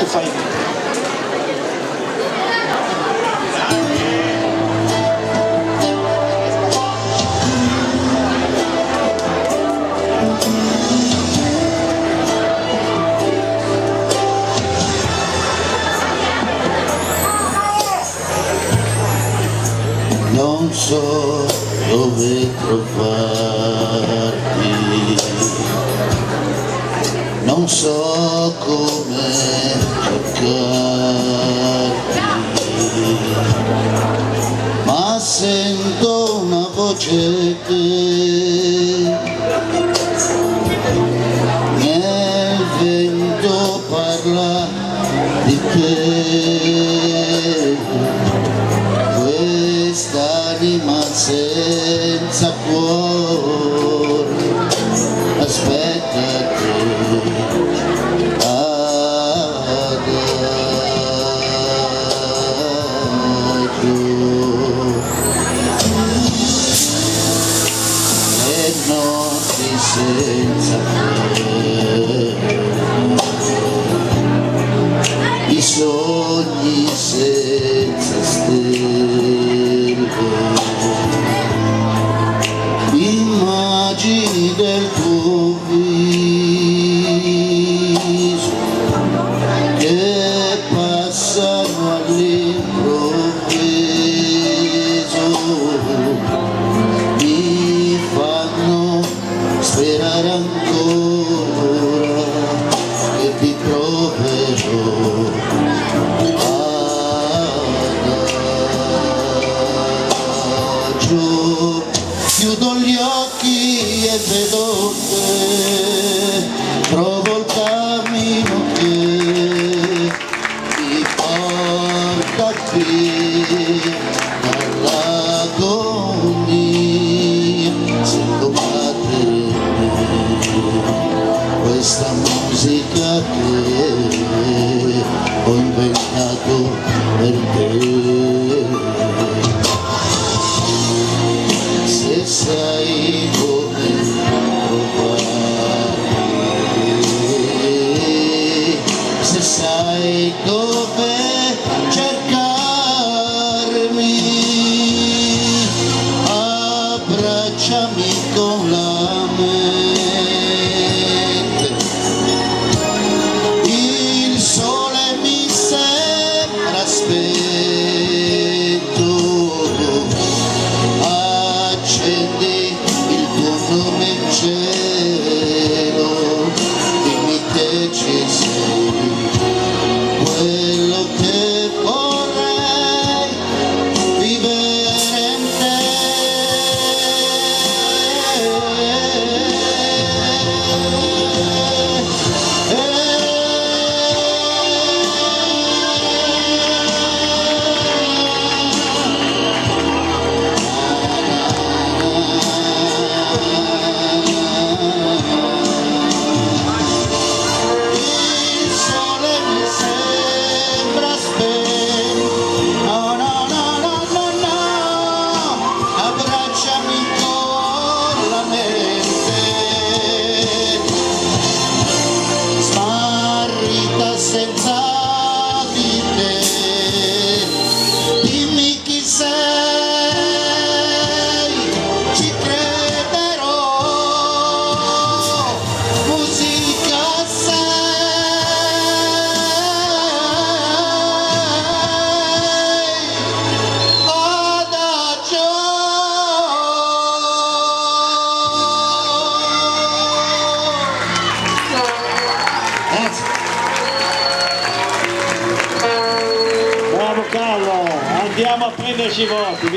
fai. Non so dove trovarti, non so come cercarti, ma sento una voce nel vento parla di te. Quest'anima senza cuore aspetta te adagio, le notti senza te, i sogni senza stelle, immagini del tuo viso che passano all'improvviso, mi fanno sperare ancora che ti troverò. Chiudo gli occhi e vedo te, trovo il cammino che mi porta qui dall'agonia, sento battere questa musica che ho inventato per te. Se sai come trovarmi, se sai dove cercarmi, abbracciami con la mente, il sole mi sembra spento, accendi il tuo nome in cielo, dimmi che ci sei, quello che vorrei vivere in te. Senza di te, dimmi chi sei, ci crederò, musica sei, adagio. Grazie. Bravo Carlo, andiamo a prenderci i voti.